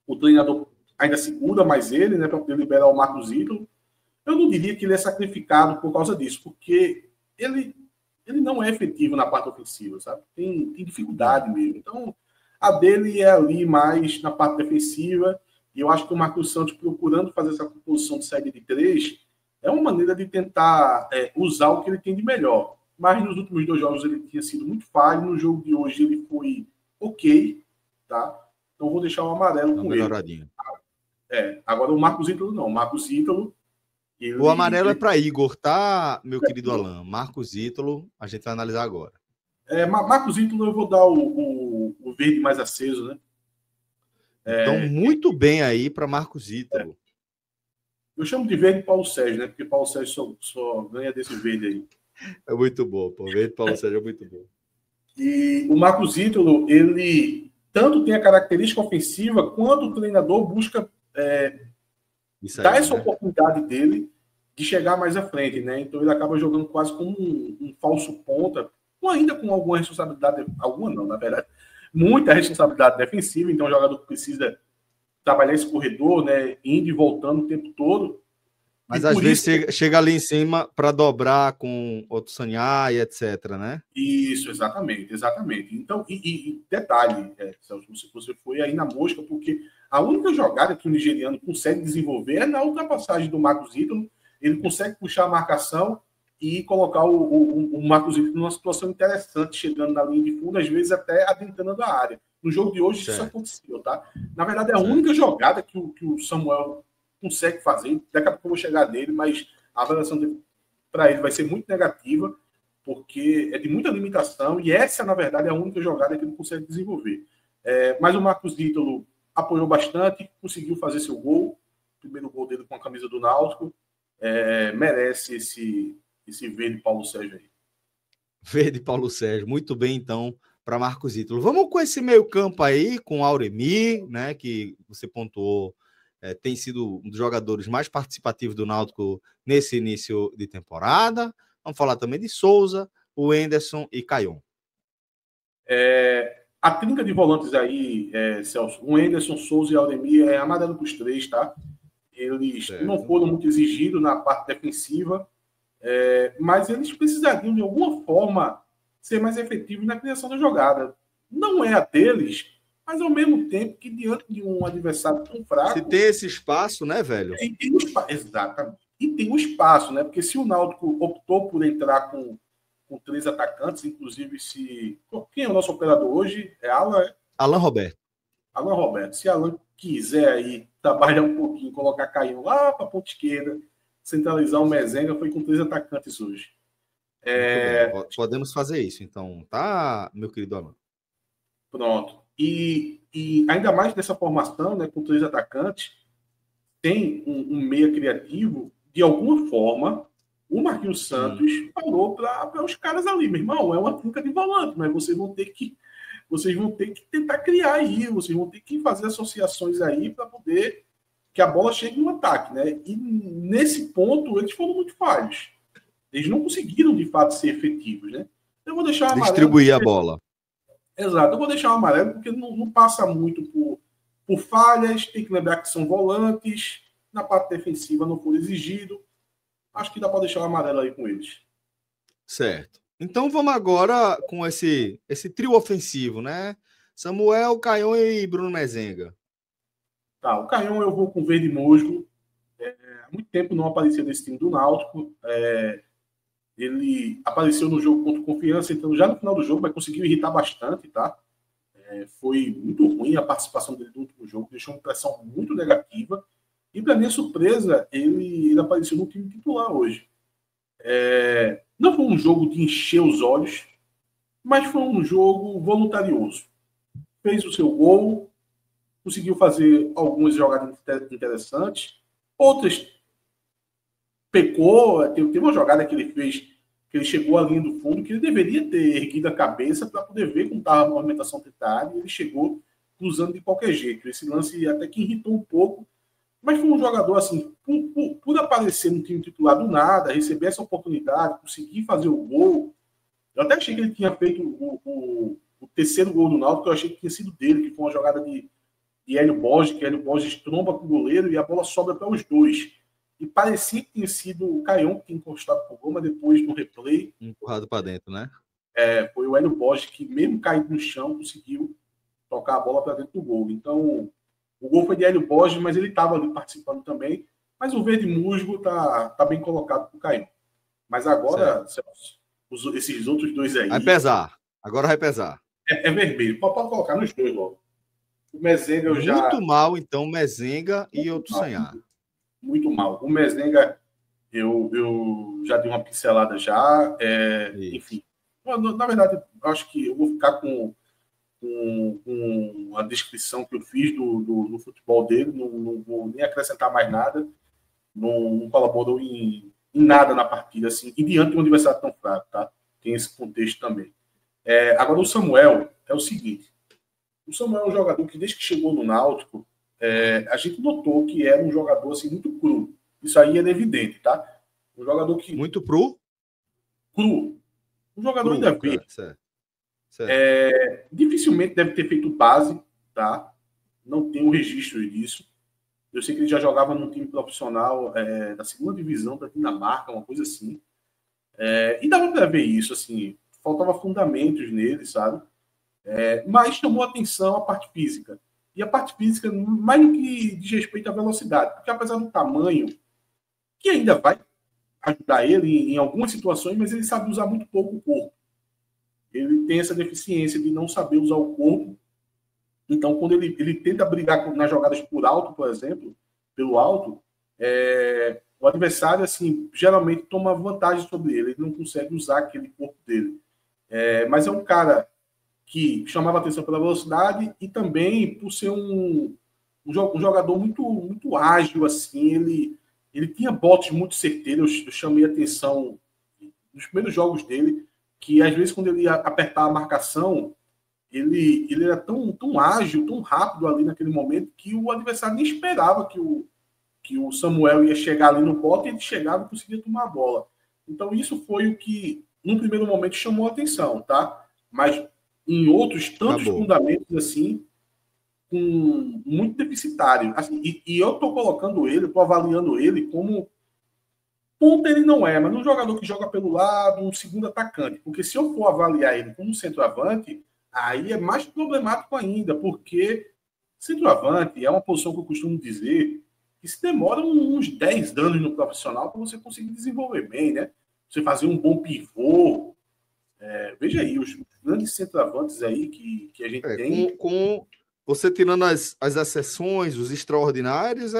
O treinador ainda segura mais ele, né? Para poder liberar o Marcos Ítalo. Eu não diria que ele é sacrificado por causa disso, porque ele não é efetivo na parte ofensiva, sabe? Tem dificuldade mesmo. Então, a dele é ali mais na parte defensiva. E eu acho que o Marcos Santos, procurando fazer essa composição de saída de 3, é uma maneira de tentar usar o que ele tem de melhor. Mas nos últimos 2 jogos ele tinha sido muito falho. No jogo de hoje ele foi ok, tá? Então vou deixar o amarelo com ele. Agora o Marcos Ítalo não. O Marcos Ítalo... O amarelo é para Igor, tá, meu querido Alan? Marcos Ítalo, a gente vai analisar agora. Marcos Ítalo eu vou dar o verde mais aceso, né? Então, muito bem aí para Marcos Ítalo. Eu chamo de verde Paulo Sérgio, né? Porque Paulo Sérgio só ganha desse verde aí. É muito bom, pô. O verde Paulo Sérgio é muito bom. E o Marcos Ítalo, ele tanto tem a característica ofensiva, quanto o treinador busca dar essa oportunidade dele chegar mais à frente, né? Então ele acaba jogando quase como um falso ponta, ou ainda com alguma responsabilidade, alguma não, na verdade, muita responsabilidade defensiva, então o jogador precisa trabalhar esse corredor, né? Indo e voltando o tempo todo. Mas às vezes chega ali em cima para dobrar com outro Sanyá e etc, né? Isso, exatamente. Então, e detalhe, Celso, você foi aí na mosca, porque a única jogada que o nigeriano consegue desenvolver é na ultrapassagem do Marcos Ítalo. Ele consegue puxar a marcação e colocar o Marcos Ítalo numa situação interessante, chegando na linha de fundo, às vezes até adentrando a área. No jogo de hoje, isso aconteceu, tá? Na verdade, é a única jogada que o Samuel consegue fazer. Daqui a pouco eu vou chegar nele, mas a avaliação para ele vai ser muito negativa, porque é de muita limitação, e essa, na verdade, é a única jogada que ele consegue desenvolver. Mas o Marcos Ítalo apoiou bastante, conseguiu fazer seu gol, o primeiro gol dele com a camisa do Náutico, merece esse verde Paulo Sérgio aí. Verde Paulo Sérgio, muito bem, então, para Marcos Ítalo. Vamos com esse meio campo aí, com Auremir, né, que você pontuou, tem sido um dos jogadores mais participativos do Náutico nesse início de temporada. Vamos falar também de Souza, o Enderson e Caion. A trinca de volantes aí, Celso, o Enderson, Souza e Auremir, é amarelo para os três, tá? Eles não foram muito exigidos na parte defensiva, mas eles precisariam, de alguma forma, ser mais efetivos na criação da jogada. Não é a deles, mas ao mesmo tempo que, diante de um adversário tão fraco... Se tem esse espaço, né, velho? Exatamente. E tem um espaço, né? Porque se o Náutico optou por entrar com 3 atacantes, inclusive se... Quem é o nosso operador hoje? É Alan? Alan Roberto. Alan Roberto. Se Alan quiser aí trabalhar um pouquinho, colocar Caião lá para a ponta esquerda, centralizar o Mezenga, foi com 3 atacantes hoje. Podemos fazer isso, então, tá, meu querido Alan? Pronto. E ainda mais nessa formação, né, com 3 atacantes, tem um meia criativo, de alguma forma, o Marquinhos Santos falou para os caras ali, meu irmão, é uma trinca de volante, mas vocês vão ter que tentar criar aí, vocês vão ter que fazer associações aí para poder que a bola chegue no ataque, né? E nesse ponto eles foram muito falhos. Eles não conseguiram, de fato, ser efetivos, né? Eu vou deixar o amarelo. Distribuir a bola. Exato, eu vou deixar o amarelo porque não passa muito por falhas, tem que lembrar que são volantes, na parte defensiva não foi exigido. Acho que dá para deixar o amarelo aí com eles. Certo. Então vamos agora com esse trio ofensivo, né? Samuel, Caion e Bruno Mezenga. Tá, o Caion eu vou com verde musgo. Há muito tempo não aparecia nesse time do Náutico. Ele apareceu no jogo contra o Confiança, então já no final do jogo, mas conseguiu irritar bastante, tá? Foi muito ruim a participação dele no último jogo, deixou uma impressão muito negativa. E, para minha surpresa, ele apareceu no time titular hoje. Não foi um jogo de encher os olhos, mas foi um jogo voluntarioso. Fez o seu gol, conseguiu fazer algumas jogadas interessantes, outras pecou. Teve uma jogada que ele fez, que ele chegou à linha do fundo, que ele deveria ter erguido a cabeça para poder ver como estava a movimentação tentada, e ele chegou cruzando de qualquer jeito. Esse lance até que irritou um pouco, mas foi um jogador, assim, por aparecer no time titular do nada, receber essa oportunidade, conseguir fazer o gol. Eu até achei que ele tinha feito o terceiro gol do Náutico, que eu achei que tinha sido dele, que foi uma jogada de Hélio Borges, que Hélio Borges tromba com o goleiro e a bola sobra para os dois. E parecia que tinha sido o Caion que tinha encostado pro gol, mas depois no replay... Empurrado para dentro, né? Foi o Hélio Borges que, mesmo caído no chão, conseguiu tocar a bola para dentro do gol. Então, o gol foi de Hélio Borges, mas ele estava ali participando também. Mas o verde musgo tá bem colocado pro Caion. Mas agora, Celso, esses outros dois aí... Vai pesar. Agora vai pesar. É vermelho. Pode colocar nos dois logo. O Mezenga eu já... Muito mal, então, Mezenga e outro Sanhá. Muito mal. O Mezenga eu já dei uma pincelada já. Enfim. Na verdade, eu acho que eu vou ficar com a descrição que eu fiz do futebol dele. Não vou nem acrescentar mais nada. Não colaborou em nada na partida, assim, e diante de um adversário tão fraco, tá? Tem esse contexto também. Agora, o Samuel é o seguinte. O Samuel é um jogador que, desde que chegou no Náutico, a gente notou que era um jogador assim, muito cru. Isso aí era evidente, tá? Um jogador que... Muito cru? Cru. Um jogador ainda verde. Certo. Dificilmente deve ter feito base, tá? Não tenho registro disso. Eu sei que ele já jogava num time profissional da segunda divisão da Dinamarca, uma coisa assim. E dava para ver isso, assim, faltava fundamentos nele, sabe? Mas chamou atenção a parte física. E a parte física, mais do que diz respeito à velocidade, porque apesar do tamanho, que ainda vai ajudar ele em algumas situações, mas ele sabe usar muito pouco o corpo. Ele tem essa deficiência de não saber usar o corpo. Então, quando ele tenta brigar nas jogadas por alto, por exemplo, pelo alto, o adversário, assim, geralmente toma vantagem sobre ele. Ele não consegue usar aquele corpo dele. Mas é um cara que chamava atenção pela velocidade e também por ser um jogador muito, muito ágil, assim. Ele tinha botes muito certeiros. Eu chamei atenção nos primeiros jogos dele, que às vezes quando ele ia apertar a marcação, ele era tão ágil, tão rápido ali naquele momento, que o adversário nem esperava que o Samuel ia chegar ali no bote, e ele chegava e conseguia tomar a bola. Então isso foi o que, num primeiro momento, chamou a atenção, tá? Mas em outros, tantos fundamentos assim, com muito deficitário. Assim, e eu estou colocando ele, estou avaliando ele como ponta ele não é, mas um jogador que joga pelo lado, um segundo atacante. Porque se eu for avaliar ele como centroavante, aí é mais problemático ainda, porque centroavante é uma posição que eu costumo dizer que se demora uns 10 anos no profissional para você conseguir desenvolver bem, né? Você fazer um bom pivô. Veja aí, os grandes centroavantes aí que a gente tem. Com você tirando as exceções, os extraordinários,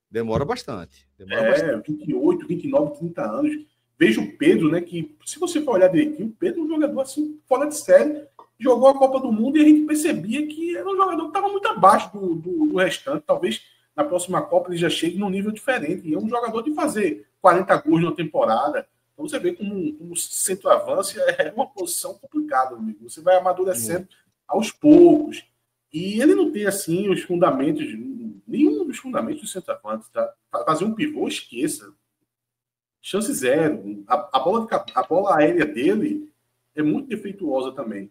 demora bastante. 28, 29, 30 anos. Veja o Pedro, né? Que se você for olhar direitinho, o Pedro é um jogador assim, fora de série. Jogou a Copa do Mundo e a gente percebia que era um jogador que estava muito abaixo do restante. Talvez na próxima Copa ele já chegue num nível diferente. E é um jogador de fazer 40 gols na temporada. Então você vê como centroavance é uma posição complicada, amigo. Você vai amadurecendo aos poucos. E ele não tem, assim, os fundamentos, nenhum dos fundamentos do centroavante. Tá? Fazer um pivô, esqueça. Chance zero. A bola aérea dele é muito defeituosa também.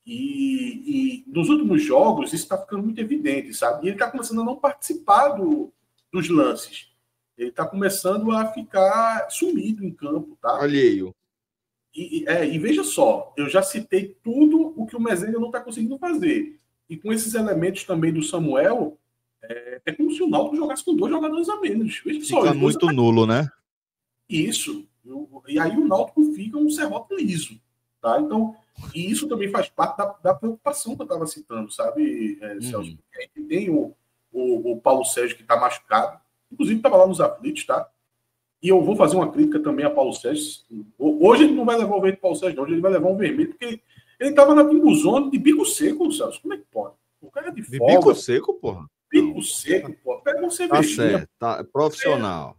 E nos últimos jogos isso está ficando muito evidente, sabe? E ele está começando a não participar dos lances. Ele está começando a ficar sumido em campo, tá? Alheio. E veja só, eu já citei tudo o que o Mezenga não está conseguindo fazer. E com esses elementos também do Samuel, é como se o Náutico jogasse com 2 jogadores a menos. Veja só, fica muito nulo, né? Isso. E aí o Náutico fica um serrote liso, tá? Então, e isso também faz parte da preocupação que eu estava citando, sabe, Celso? Porque a gente tem o Paulo Sérgio que está machucado, inclusive estava lá nos aflitos, tá? E eu vou fazer uma crítica também a Paulo Sérgio. Hoje ele não vai levar o verde Paulo Sérgio, não. Hoje ele vai levar um vermelho, porque ele estava na Timbuzone de bico seco, Celso. Como é que pode? O cara é de folga. De bico seco, porra? Bico seco, porra. Pega uma cervejinha. Tá certo, tá. Profissional.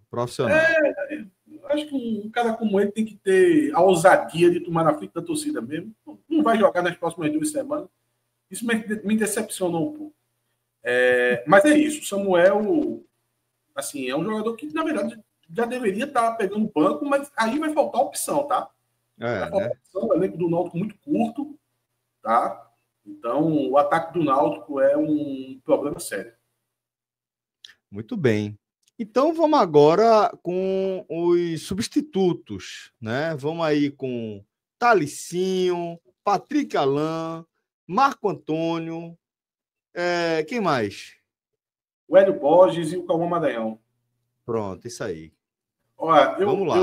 Acho que um cara como ele tem que ter a ousadia de tomar na frente da torcida mesmo. Não vai jogar nas próximas 2 semanas. Isso me decepcionou um pouco. Mas é isso. O Samuel, assim, é um jogador que, na verdade, já deveria estar pegando banco, mas aí vai faltar opção, tá? Vai faltar opção. O elenco do Náutico muito curto, tá? Então, o ataque do Náutico é um problema sério. Muito bem. Então, vamos agora com os substitutos, né? Vamos aí com Thalicinho, Patrick Alain, Marco Antônio, quem mais? O Hélio Borges e o Cauã Maranhão. Pronto, isso aí. Olha, vamos lá.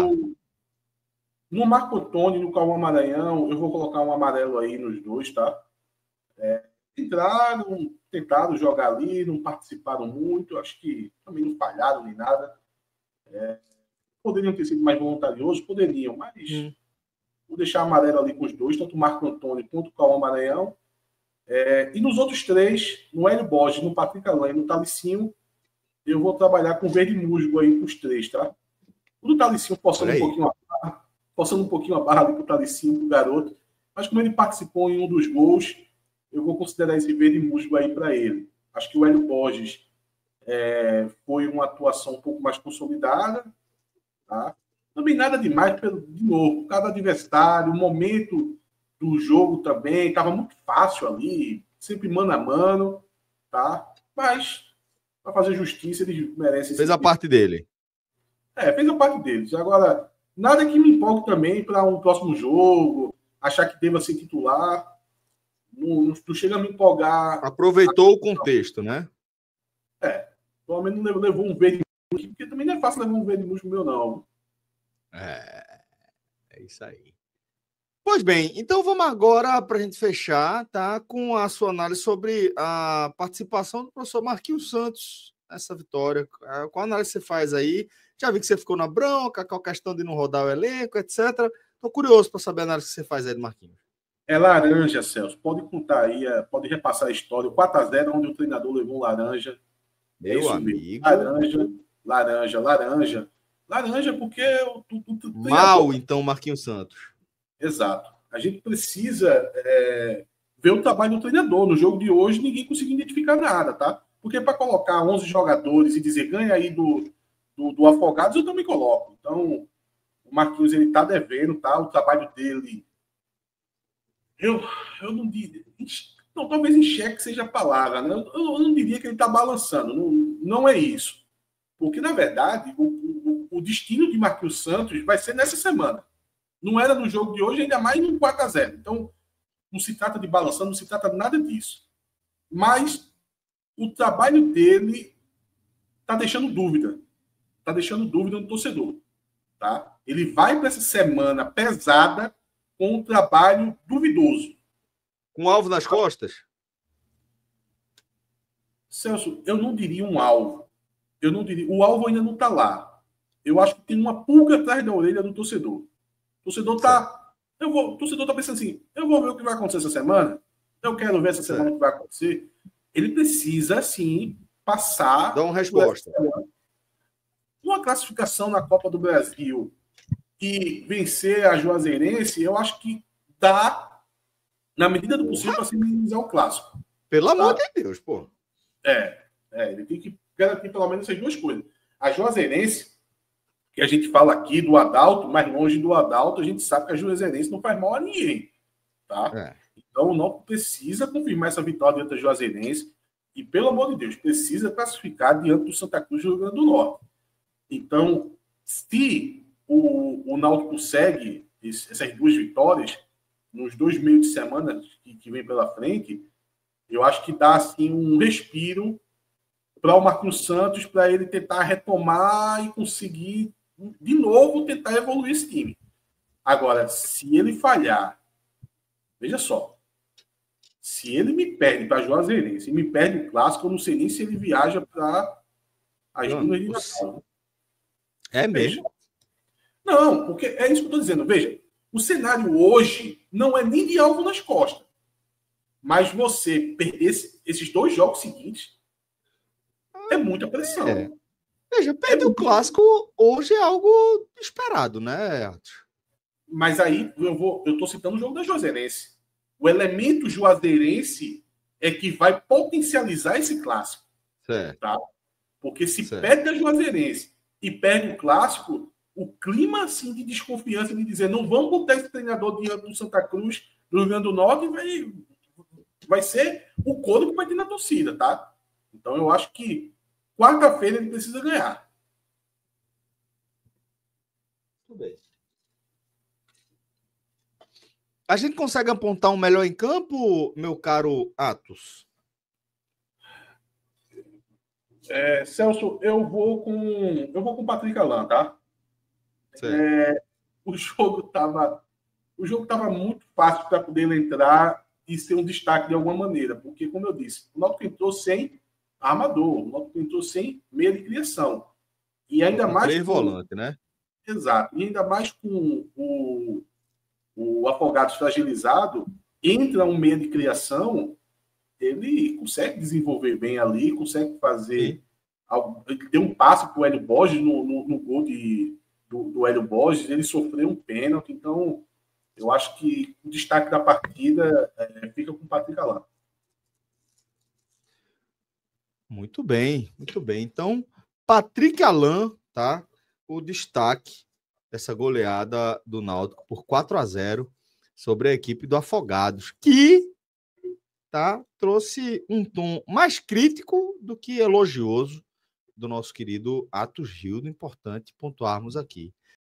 No Marco Antônio e no Cauã Maranhão, eu vou colocar um amarelo aí nos dois, tá? Tentaram jogar ali, não participaram muito, acho que também não falharam nem nada. Poderiam ter sido mais voluntariosos, poderiam, mas vou deixar amarelo ali com os dois, tanto o Marco Antônio quanto o Cauã Maranhão. E nos outros 3, no Hélio Borges, no Patrick Alain e no Thalicinho, eu vou trabalhar com verde musgo aí com os 3, tá? O do Thalicinho forçando um pouquinho a barra ali pro Thalicinho, pro garoto, mas como ele participou em um dos gols, eu vou considerar esse verde musgo aí para ele. Acho que o Hélio Borges foi uma atuação um pouco mais consolidada, tá? Também nada demais, de novo, cada adversário, o momento do jogo também, estava muito fácil ali, sempre mano a mano, tá? Mas, para fazer justiça, eles merecem... Fez a parte dele. Fez a parte deles. Agora, nada que me empolgue também para um próximo jogo, achar que deva ser titular. Não chega a me empolgar. Aproveitou o contexto, né? Pelo menos levou um verde, porque também não é fácil levar um verde musgo meu, não. É isso aí. Pois bem, então vamos agora, para a gente fechar, tá, com a sua análise sobre a participação do professor Marquinhos Santos nessa vitória. Qual análise você faz aí? Já vi que você ficou na bronca, com a questão de não rodar o elenco, etc. Estou curioso para saber a análise que você faz aí do Marquinhos. É laranja, Celso. Pode contar aí, pode repassar a história. O 4-0, onde o treinador levou um laranja. Meu isso amigo. Mesmo. Laranja. Laranja porque o mal, então, Marquinhos Santos. Exato. A gente precisa ver o trabalho do treinador. No jogo de hoje, ninguém conseguiu identificar nada, tá? Porque para colocar 11 jogadores e dizer ganha aí do Afogados, eu também coloco. Então, o Marquinhos, ele tá devendo, tá? O trabalho dele... Eu não diria... Não, talvez em xeque seja a palavra, né? Eu não diria que ele está balançando. Não é isso. Porque, na verdade, o destino de Marquinhos Santos vai ser nessa semana. Não era no jogo de hoje, ainda mais no 4-0. Então, não se trata de balançando, não se trata de nada disso. Mas o trabalho dele está deixando dúvida. Está deixando dúvida no torcedor. Tá? Ele vai para essa semana pesada com um trabalho duvidoso. Com alvo nas costas? Celso, eu não diria um alvo. O alvo ainda não está lá. Eu acho que tem uma pulga atrás da orelha do torcedor. O torcedor está... O torcedor está pensando assim, eu vou ver o que vai acontecer essa semana. Eu quero ver essa semana o que vai acontecer. Ele precisa, sim, passar... Dá uma resposta. Uma classificação na Copa do Brasil e vencer a Juazeirense, eu acho que dá, na medida do possível, para se minimizar o clássico. Pelo amor de Deus, pô. Ele tem que garantir pelo menos essas duas coisas. A Juazeirense, que a gente fala aqui do Adalto, mais longe do Adalto, a gente sabe que a Juazeirense não faz mal a ninguém. Tá? Então, não precisa confirmar essa vitória diante da Juazeirense e, pelo amor de Deus, precisa classificar diante do Santa Cruz do Rio Grande do Norte. Então, se o Náutico consegue essas duas vitórias nos 2 meios de semana que vem pela frente, eu acho que dá assim, um respiro para o Marquinhos Santos, para ele tentar retomar e conseguir, de novo, tentar evoluir esse time. Agora, se ele falhar, veja só, se ele me perde para Juazeirense, me perde o clássico, eu não sei nem se ele viaja para as dunas de Natal. É mesmo? Não, porque é isso que eu estou dizendo. Veja, o cenário hoje não é nem de alvo nas costas. Mas você perder esses 2 jogos seguintes é muita pressão. Veja, perder o clássico hoje é algo esperado, né, Atos? Mas aí eu estou citando o jogo da Juazeirense. O elemento juazeirense é que vai potencializar esse clássico. Certo. Tá? Porque se perde a Juazeirense e perde o clássico, o clima assim, de desconfiança de dizer não vamos botar esse treinador diante do Santa Cruz, do Rio Grande do Norte, vai ser o couro que vai ter na torcida, tá? Então eu acho que quarta-feira ele precisa ganhar. Tudo bem. A gente consegue apontar um melhor em campo, meu caro Atos? Celso, eu vou com o Patrick Alan, tá? O jogo tava muito fácil para poder ele entrar e ser um destaque de alguma maneira, porque, como eu disse, o Náutico entrou sem armador, o Náutico entrou sem meia de criação. E ainda mais... 3 volantes, né? Exato. E ainda mais com o Afogados fragilizado, entra um meia de criação, ele consegue desenvolver bem ali, consegue fazer... Ele deu um passe para o Hélio Borges no gol do Hélio Borges, ele sofreu um pênalti, então eu acho que o destaque da partida fica com o Patrick Alan. Muito bem, muito bem. Então, Patrick Alan, tá? O destaque dessa goleada do Náutico por 4-0 sobre a equipe do Afogados, que trouxe um tom mais crítico do que elogioso do nosso querido Atos Gildo. Importante pontuarmos aqui.